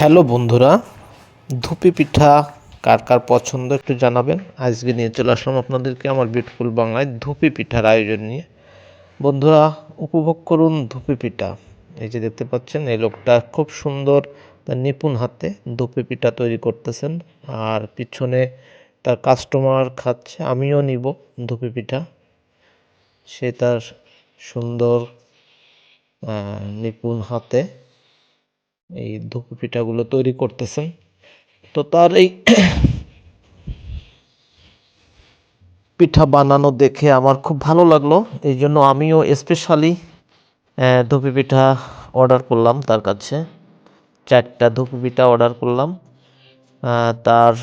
Hello বন্ধুরা, ধুপি পিঠা কার কার পছন্দ একটু জানাবেন। আজকে নিয়ে চলে আসলাম আপনাদেরকে আমার বিউটিফুল বাংলায় ধুপি পিঠার আয়োজন নিয়ে। বন্ধুরা, উপভোগ করুন ধুপি পিঠা। এই যে দেখতে পাচ্ছেন, এই লোকটা খুব সুন্দর তার নিপুণ হাতে ধুপি পিঠা তৈরি করতেছেন, আর পিছনে তার কাস্টমার খাচ্ছে। আমিও নিব ধুপি পিঠা। সে তার সুন্দর নিপুণ হাতে এই ধুপি পিঠাগুলো তৈরি করতেছেন। তো তার এই পিঠা বানানো দেখে আমার খুব ভালো লাগলো, এই জন্য আমিও স্পেশালি ধুপি পিঠা অর্ডার করলাম তার কাছে। 4টা ধুপি পিঠা অর্ডার করলাম। তার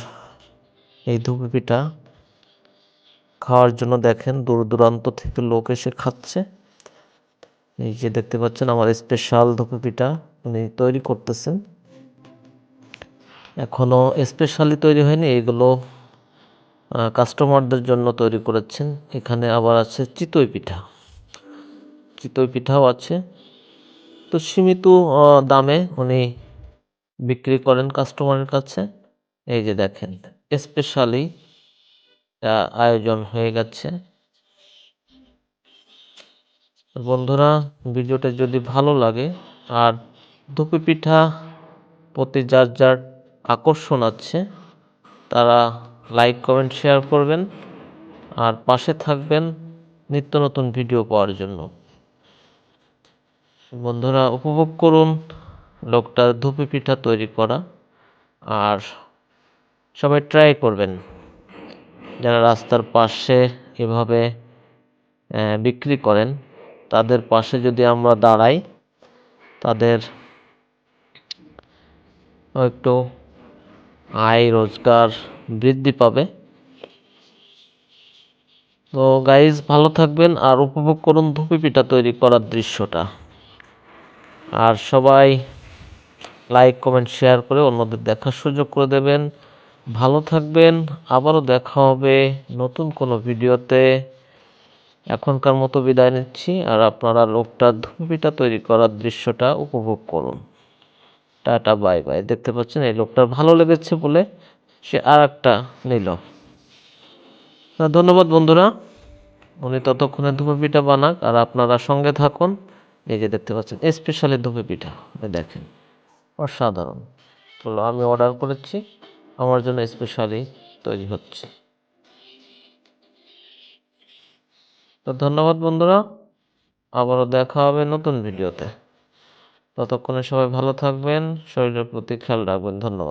এই ধুপি পিঠা খাওয়ার জন্য দেখেন দূর দূরান্ত থেকে লোক এসে খাচ্ছে। এই যে দেখতে পাচ্ছেন আমার স্পেশাল ধুপি পিঠা উনি তৈরি করতেছেন। এখনও স্পেশালি তৈরি হয়নি, এগুলো কাস্টমারদের জন্য তৈরি করেছেন। এখানে আবার আছে চিতই পিঠা, চিতই পিঠাও আছে। তো সীমিত দামে উনি বিক্রি করেন কাস্টমারের কাছে। এই যে দেখেন স্পেশালি আয়োজন হয়ে গেছে। বন্ধুরা, ভিডিওটা যদি ভালো লাগে আর ধুপি পিঠা প্রতি যার যার আকর্ষণ আছে তারা লাইক কমেন্ট শেয়ার করবেন আর পাশে থাকবেন নিত্য নতুন ভিডিও পাওয়ার জন্য। বন্ধুরা, উপভোগ করুন লোকটার ধুপি পিঠা তৈরি করা, আর সবাই ট্রাই করবেন। যারা রাস্তার পাশে এভাবে বিক্রি করেন তাদের পাশে যদি আমরা দাঁড়াই, তাদের একটু আয় রোজগার বৃদ্ধি পাবে। তো গাইজ, ভালো থাকবেন আর উপভোগ করুন ধুপি পিঠা তৈরি করার দৃশ্যটা। আর সবাই লাইক কমেন্ট শেয়ার করে অন্যদের দেখার সুযোগ করে দেবেন। ভালো থাকবেন, আবারও দেখা হবে নতুন কোনো ভিডিওতে। এখনকার মতো বিদায় নিচ্ছি, আর আপনারা লোকটার ধুপি পিঠা তৈরি করার দৃশ্যটা উপভোগ করুন। Tata, bye bye. দেখতে পাচ্ছেন এই লোকটার ভালো লেগেছে বলে সে আর একটা নিল। ধন্যবাদ বন্ধুরা, উনি ততক্ষণে ধুপি পিঠা বানাক আর আপনারা সঙ্গে থাকুন। এই যে দেখতে পাচ্ছেন স্পেশালি ধুপি পিঠা, দেখেন অসাধারণ। চলো, আমি অর্ডার করেছি, আমার জন্য স্পেশালি তৈরি হচ্ছে। তো ধন্যবাদ বন্ধুরা, আবারও দেখা হবে নতুন ভিডিওতে। ততক্ষণে সবাই ভালো থাকবেন, শরীরের প্রতি খেয়াল রাখবেন। ধন্যবাদ।